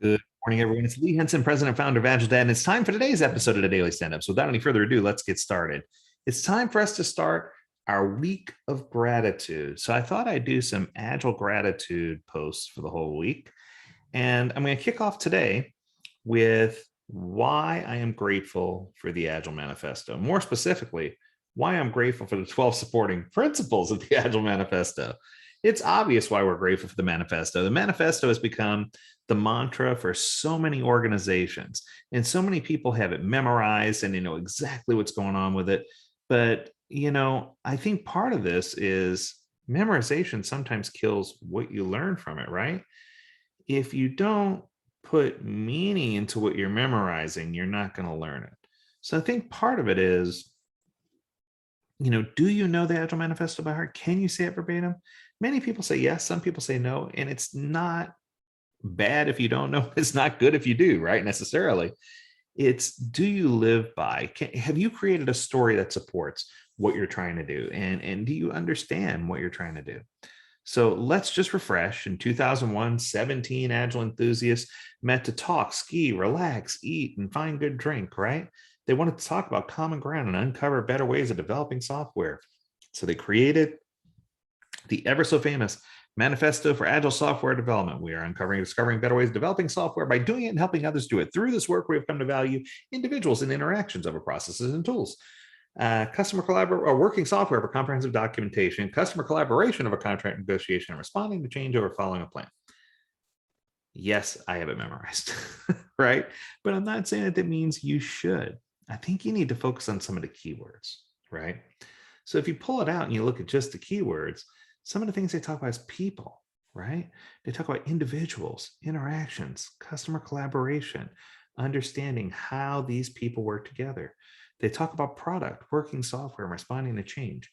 Good morning, everyone. It's Lee Henson, President and Founder of AgileDad, and it's time for today's episode of the Daily Stand-Up. So without any further ado, let's get started. It's time for us to start our week of gratitude. So I thought I'd do some Agile Gratitude posts for the whole week. And I'm going to kick off today with why I am grateful for the Agile Manifesto. More specifically, why I'm grateful for the 12 supporting principles of the Agile Manifesto. It's obvious why we're grateful for the manifesto. The manifesto has become the mantra for so many organizations, and so many people have it memorized and they know exactly what's going on with it. But, I think part of this is memorization sometimes kills what you learn from it, right? If you don't put meaning into what you're memorizing, you're not going to learn it. So I think part of it is, do you know the Agile Manifesto by heart? Can you say it verbatim? Many people say yes, some people say no, and it's not bad if you don't know. It's not good if you do, right? Necessarily. It's, do you live by? Have you created a story that supports what you're trying to do? And do you understand what you're trying to do? So let's just refresh. In 2001, 17 Agile enthusiasts met to talk, ski, relax, eat, and find good drink, right? They wanted to talk about common ground and uncover better ways of developing software. So they created the ever so famous Manifesto for Agile Software Development. We are uncovering and discovering better ways of developing software by doing it and helping others do it. Through this work, we have come to value individuals and interactions over processes and tools. Customer collaboration or working software for comprehensive documentation, customer collaboration over contract negotiation, and responding to change over following a plan. Yes, I have it memorized, right? But I'm not saying that means you should. I think you need to focus on some of the keywords, right? So if you pull it out and you look at just the keywords, some of the things they talk about is people, right? They talk about individuals, interactions, customer collaboration, understanding how these people work together. They talk about product, working software, and responding to change.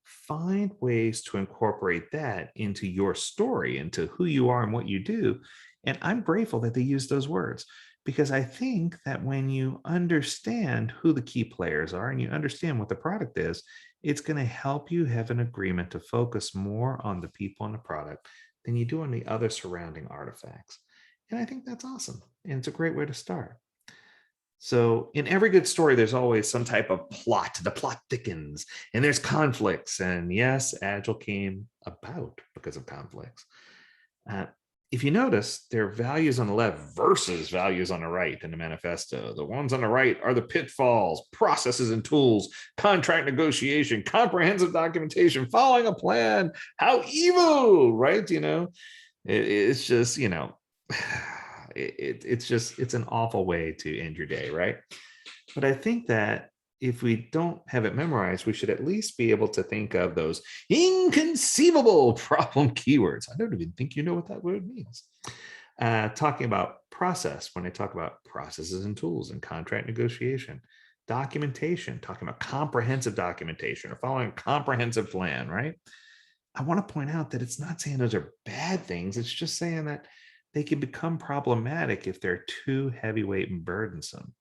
Find ways to incorporate that into your story, into who you are and what you do. And I'm grateful that they use those words, because I think that when you understand who the key players are and you understand what the product is, it's going to help you have an agreement to focus more on the people and the product than you do on the other surrounding artifacts. And I think that's awesome. And it's a great way to start. So in every good story, there's always some type of plot. The plot thickens and there's conflicts. And yes, Agile came about because of conflicts. If you notice, there are values on the left versus values on the right in the manifesto. The ones on the right are the pitfalls, processes and tools, contract negotiation, comprehensive documentation, following a plan, how evil, right? It's just, it's an awful way to end your day, right? But I think that if we don't have it memorized, we should at least be able to think of those inconceivable problem keywords. I don't even think you know what that word means. Talking about process, when I talk about processes and tools and contract negotiation, documentation, talking about comprehensive documentation or following a comprehensive plan, right? I want to point out that it's not saying those are bad things. It's just saying that they can become problematic if they're too heavyweight and burdensome.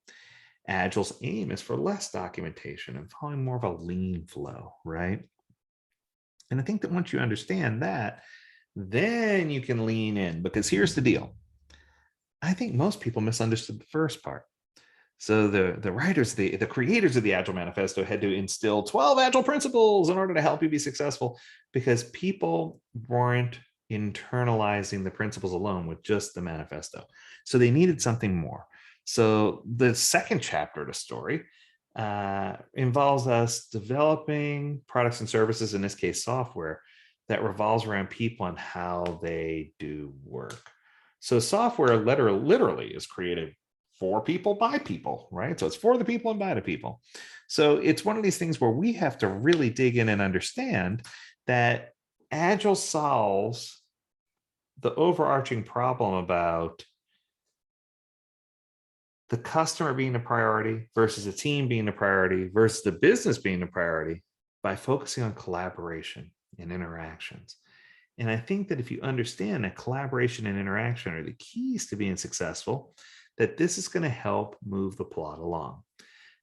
Agile's aim is for less documentation and following more of a lean flow, right? And I think that once you understand that, then you can lean in, because here's the deal. I think most people misunderstood the first part. So the writers, the creators of the Agile Manifesto had to instill 12 Agile principles in order to help you be successful, because people weren't internalizing the principles alone with just the manifesto. So they needed something more. So the second chapter of the story involves us developing products and services, in this case, software, that revolves around people and how they do work. So software literally is created for people by people, right? So it's for the people and by the people. So it's one of these things where we have to really dig in and understand that Agile solves the overarching problem about the customer being the priority versus the team being the priority versus the business being the priority by focusing on collaboration and interactions. And I think that if you understand that collaboration and interaction are the keys to being successful, that this is going to help move the plot along.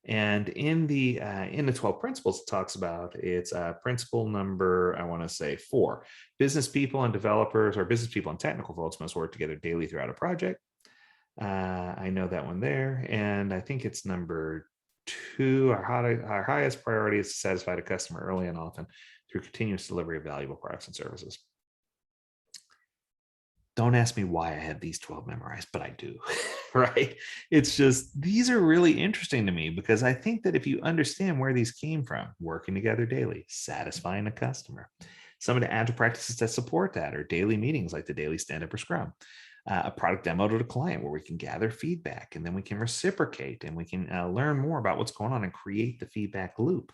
And in the 12 principles it talks about, it's principle number, I want to say 4. Business people and developers, or business people and technical folks, must work together daily throughout a project. I know that one there. And I think it's number two. Our highest priority is to satisfy the customer early and often through continuous delivery of valuable products and services. Don't ask me why I have these 12 memorized, but I do, right? It's just, these are really interesting to me because I think that if you understand where these came from, working together daily, satisfying the customer, some of the agile practices that support that are daily meetings like the daily stand-up or scrum, a product demo to the client where we can gather feedback and then we can reciprocate and we can learn more about what's going on and create the feedback loop.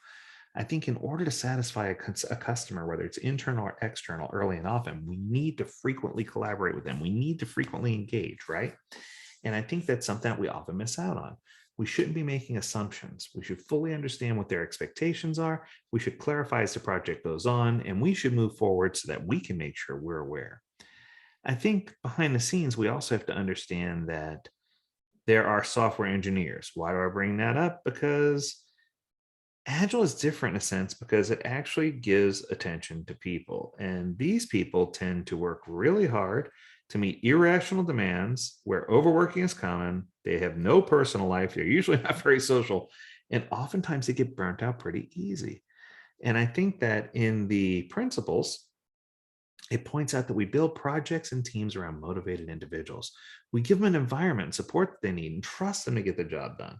I think in order to satisfy a customer, whether it's internal or external, early and often, we need to frequently collaborate with them. We need to frequently engage, right? And I think that's something that we often miss out on. We shouldn't be making assumptions. We should fully understand what their expectations are. We should clarify as the project goes on, and we should move forward so that we can make sure we're aware. I think behind the scenes, we also have to understand that there are software engineers. Why do I bring that up? Because Agile is different in a sense because it actually gives attention to people. And these people tend to work really hard to meet irrational demands where overworking is common. They have no personal life. They're usually not very social. And oftentimes they get burnt out pretty easy. And I think that in the principles, it points out that we build projects and teams around motivated individuals. We give them an environment and support that they need and trust them to get the job done.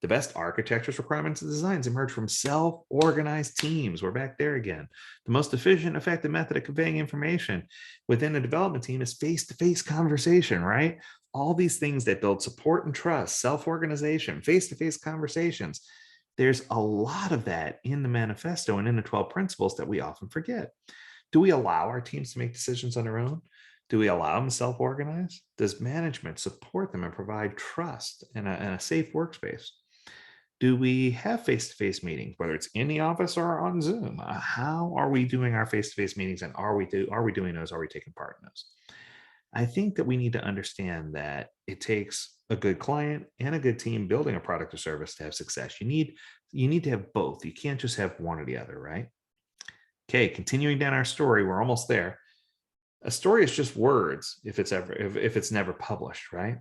The best architectures, requirements, and designs emerge from self-organized teams. We're back there again. The most efficient, effective method of conveying information within a development team is face-to-face conversation, right? All these things that build support and trust, self-organization, face-to-face conversations. There's a lot of that in the manifesto and in the 12 principles that we often forget. Do we allow our teams to make decisions on their own? Do we allow them to self-organize? Does management support them and provide trust and a safe workspace? Do we have face-to-face meetings, whether it's in the office or on Zoom? How are we doing our face-to-face meetings, and are we doing those? Are we taking part in those? I think that we need to understand that it takes a good client and a good team building a product or service to have success. You need to have both. You can't just have one or the other, right? Okay, continuing down our story, we're almost there. A story is just words if it's never published, right?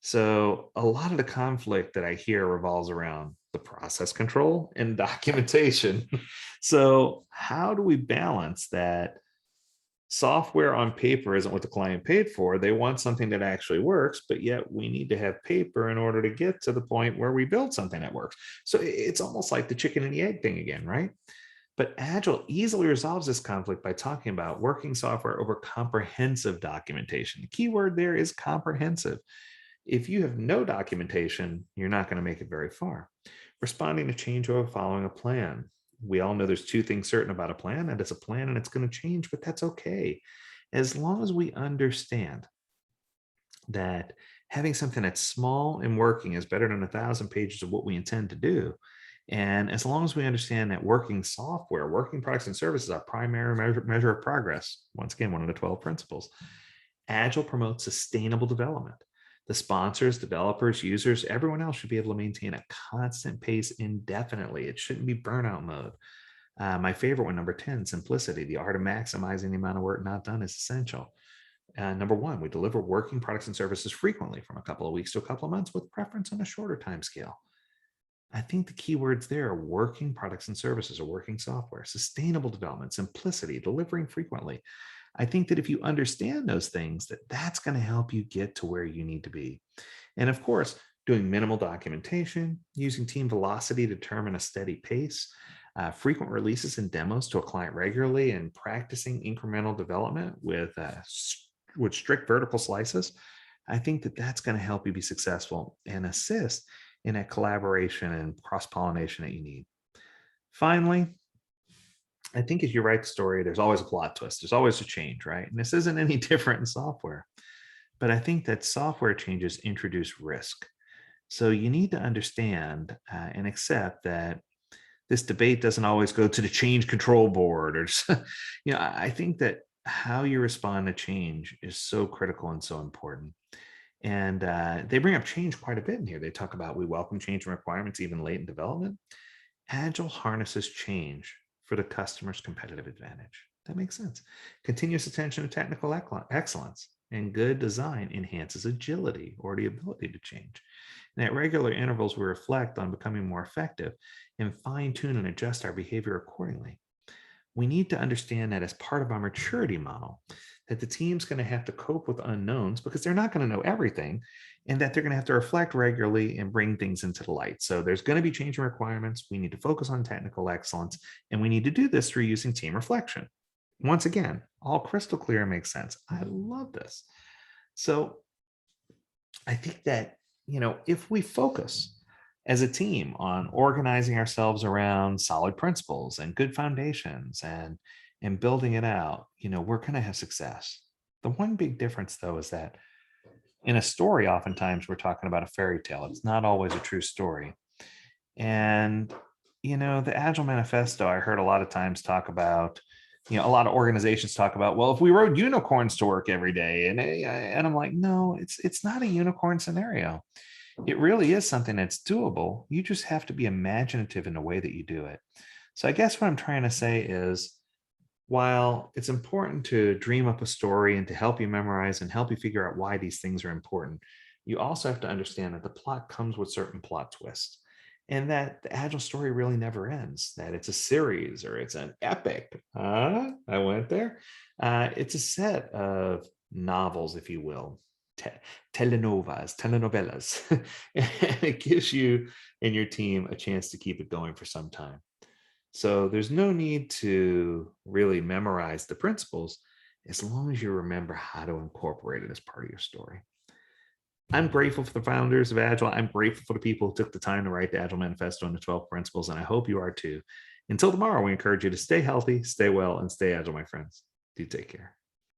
So a lot of the conflict that I hear revolves around the process control and documentation. So how do we balance that? Software on paper isn't what the client paid for. They want something that actually works, but yet we need to have paper in order to get to the point where we build something that works. So it's almost like the chicken and the egg thing again, right? But Agile easily resolves this conflict by talking about working software over comprehensive documentation. The key word there is comprehensive. If you have no documentation, you're not going to make it very far. Responding to change over following a plan. We all know there's two things certain about a plan, and it's a plan and it's going to change, but that's okay. As long as we understand that having something that's small and working is better than 1,000 pages of what we intend to do. And as long as we understand that working software, working products and services are primary measure of progress, once again, one of the 12 principles, Agile promotes sustainable development. The sponsors, developers, users, everyone else should be able to maintain a constant pace indefinitely. It shouldn't be burnout mode. My favorite one, number 10, simplicity. The art of maximizing the amount of work not done is essential. Number one, we deliver working products and services frequently from a couple of weeks to a couple of months with preference on a shorter time scale. I think the key words there are working products and services or working software, sustainable development, simplicity, delivering frequently. I think that if you understand those things, that's going to help you get to where you need to be. And of course, doing minimal documentation, using team velocity to determine a steady pace, frequent releases and demos to a client regularly, and practicing incremental development with strict vertical slices. I think that that's going to help you be successful and assist in that collaboration and cross-pollination that you need. Finally, I think as you write the story, there's always a plot twist. There's always a change, right? And this isn't any different in software. But I think that software changes introduce risk. So you need to understand and accept that this debate doesn't always go to the change control board or, I think that how you respond to change is so critical and so important. And they bring up change quite a bit in here. They talk about we welcome change and requirements even late in development. Agile harnesses change for the customer's competitive advantage. That makes sense. Continuous attention to technical excellence. and good design enhances agility or the ability to change. And at regular intervals, we reflect on becoming more effective and fine tune and adjust our behavior accordingly. We need to understand that as part of our maturity model, that the team's going to have to cope with unknowns because they're not going to know everything, and that they're going to have to reflect regularly and bring things into the light. So there's going to be changing requirements. We need to focus on technical excellence, and we need to do this through using team reflection. Once again, all crystal clear and makes sense. I love this. So I think that, if we focus as a team on organizing ourselves around solid principles and good foundations and building it out, we're going to have success. The one big difference though is that in a story, oftentimes we're talking about a fairy tale. It's not always a true story. And the Agile Manifesto, I heard a lot of times talk about, a lot of organizations talk about, well, if we rode unicorns to work every day, and I'm like, no, it's not a unicorn scenario. It really is something that's doable. You just have to be imaginative in the way that you do it. So I guess what I'm trying to say is, while it's important to dream up a story and to help you memorize and help you figure out why these things are important, you also have to understand that the plot comes with certain plot twists, and that the Agile story really never ends, that it's a series or it's an epic. I went there. It's a set of novels, if you will, telenovelas. And it gives you and your team a chance to keep it going for some time. So there's no need to really memorize the principles as long as you remember how to incorporate it as part of your story. I'm grateful for the founders of Agile. I'm grateful for the people who took the time to write the Agile Manifesto and the 12 principles, and I hope you are too. Until tomorrow, we encourage you to stay healthy, stay well, and stay agile, my friends. Do take care.